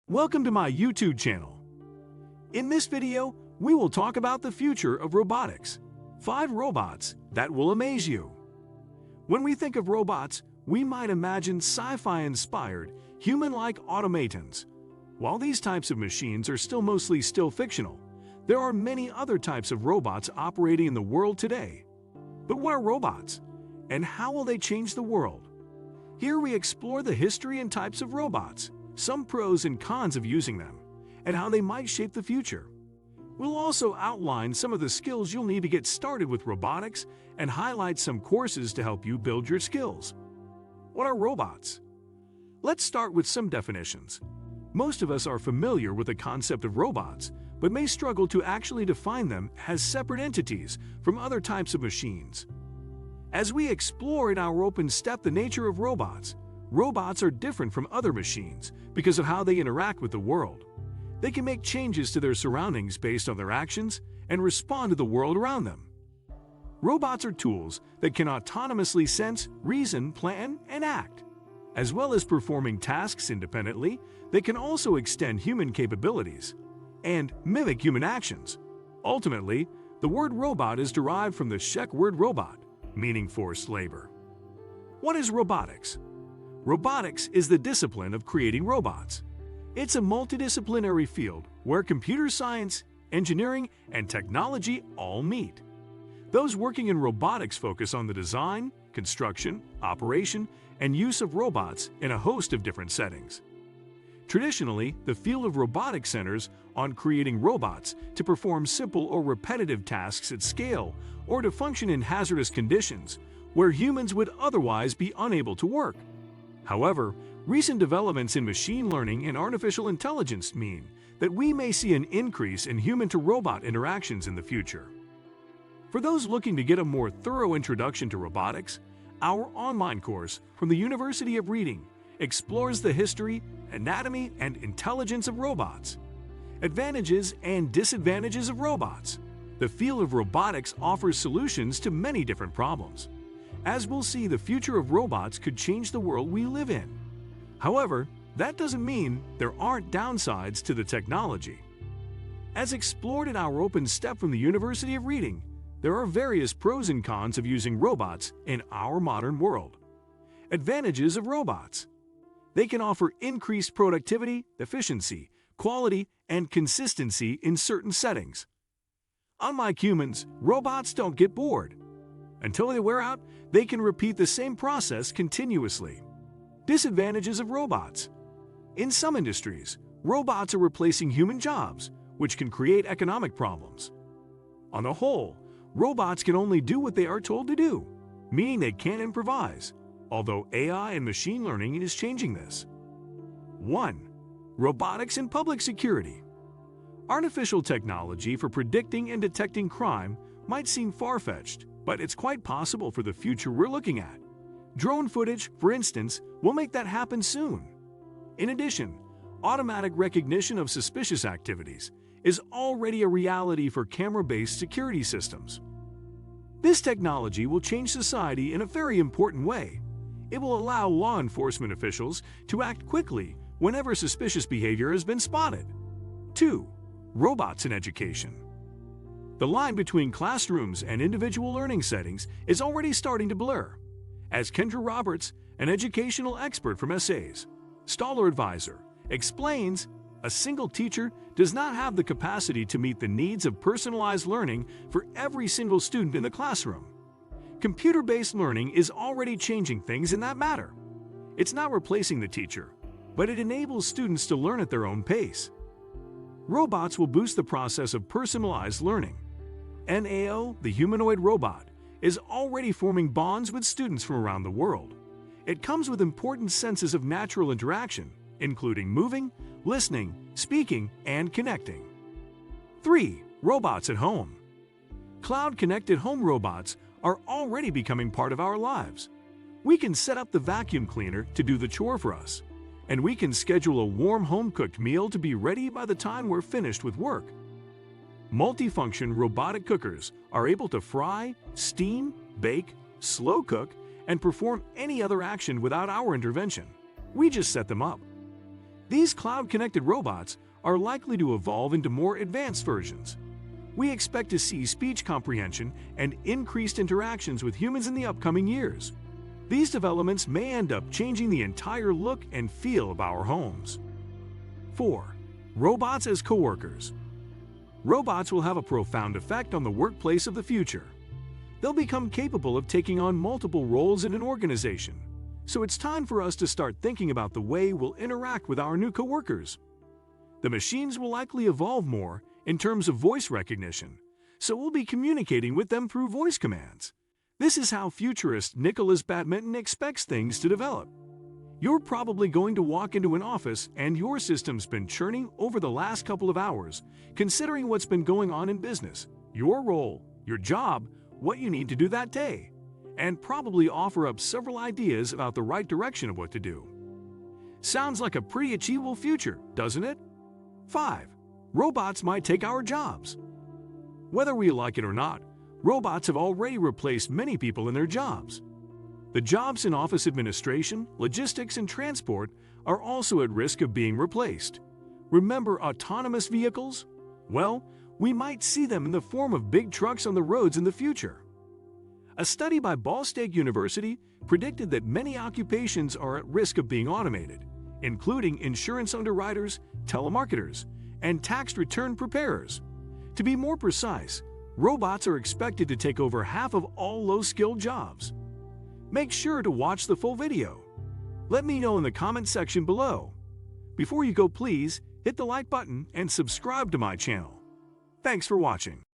Welcome to my YouTube channel. In this video, we will talk about the future of robotics. 5 robots that will amaze you. When we think of robots, we might imagine sci-fi-inspired, human-like automatons. While these types of machines are still mostly fictional, there are many other types of robots operating in the world today. But what are robots? And how will they change the world? Here we explore the history and types of robots, some pros and cons of using them, and how they might shape the future. We'll also outline some of the skills you'll need to get started with robotics and highlight some courses to help you build your skills. What are robots? Let's start with some definitions. Most of us are familiar with the concept of robots, but may struggle to actually define them as separate entities from other types of machines. As we explore in our open step the nature of robots, robots are different from other machines because of how they interact with the world. They can make changes to their surroundings based on their actions and respond to the world around them. Robots are tools that can autonomously sense, reason, plan, and act. As well as performing tasks independently, they can also extend human capabilities and mimic human actions. Ultimately, the word robot is derived from the Czech word robot, meaning forced labor. What is robotics? Robotics is the discipline of creating robots. It's a multidisciplinary field where computer science, engineering, and technology all meet. Those working in robotics focus on the design, construction, operation, and use of robots in a host of different settings. Traditionally, the field of robotics centers on creating robots to perform simple or repetitive tasks at scale or to function in hazardous conditions where humans would otherwise be unable to work. However, recent developments in machine learning and artificial intelligence mean that we may see an increase in human-to-robot interactions in the future. For those looking to get a more thorough introduction to robotics, our online course from the University of Reading explores the history, anatomy, and intelligence of robots. Advantages and disadvantages of robots. The field of robotics offers solutions to many different problems. As we'll see, the future of robots could change the world we live in. However, that doesn't mean there aren't downsides to the technology. As explored in our open step from the University of Reading, there are various pros and cons of using robots in our modern world. Advantages of robots. They can offer increased productivity, efficiency, quality, and consistency in certain settings. Unlike humans, robots don't get bored. Until they wear out, they can repeat the same process continuously. Disadvantages of robots. In some industries, robots are replacing human jobs, which can create economic problems. On the whole, robots can only do what they are told to do, meaning they can't improvise, although AI and machine learning is changing this. 1. Robotics in public security. Artificial technology for predicting and detecting crime might seem far-fetched, but it's quite possible for the future we're looking at. Drone footage, for instance, will make that happen soon. In addition, automatic recognition of suspicious activities is already a reality for camera-based security systems. This technology will change society in a very important way. It will allow law enforcement officials to act quickly whenever suspicious behavior has been spotted. 2. Robots in education. The line between classrooms and individual learning settings is already starting to blur. As Kendra Roberts, an educational expert from Amaze, Stoller Advisor, explains, a single teacher does not have the capacity to meet the needs of personalized learning for every single student in the classroom. Computer-based learning is already changing things in that matter. It's not replacing the teacher, but it enables students to learn at their own pace. Robots will boost the process of personalized learning. NAO, the humanoid robot, is already forming bonds with students from around the world. It comes with important senses of natural interaction, including moving, listening, speaking, and connecting. 3. Robots at home. Cloud-connected home robots are already becoming part of our lives. We can set up the vacuum cleaner to do the chore for us, and we can schedule a warm home-cooked meal to be ready by the time we're finished with work. Multifunction robotic cookers are able to fry, steam, bake, slow cook, and perform any other action without our intervention. We just set them up. These cloud-connected robots are likely to evolve into more advanced versions. We expect to see speech comprehension and increased interactions with humans in the upcoming years. These developments may end up changing the entire look and feel of our homes. 4. Robots as coworkers. Robots will have a profound effect on the workplace of the future. They'll become capable of taking on multiple roles in an organization. So it's time for us to start thinking about the way we'll interact with our new coworkers. The machines will likely evolve more in terms of voice recognition, so we'll be communicating with them through voice commands. This is how futurist Nicholas Badminton expects things to develop. You're probably going to walk into an office and your system's been churning over the last couple of hours, considering what's been going on in business, your role, your job, what you need to do that day, and probably offer up several ideas about the right direction of what to do. Sounds like a pretty achievable future, doesn't it? 5. Robots might take our jobs. Whether we like it or not, robots have already replaced many people in their jobs. The jobs in office administration, logistics, and transport are also at risk of being replaced. Remember autonomous vehicles? Well, we might see them in the form of big trucks on the roads in the future. A study by Ball State University predicted that many occupations are at risk of being automated, including insurance underwriters, telemarketers, and tax return preparers. To be more precise, robots are expected to take over half of all low-skilled jobs. Make sure to watch the full video. Let me know in the comment section below. Before you go, please hit the like button and subscribe to my channel. Thanks for watching.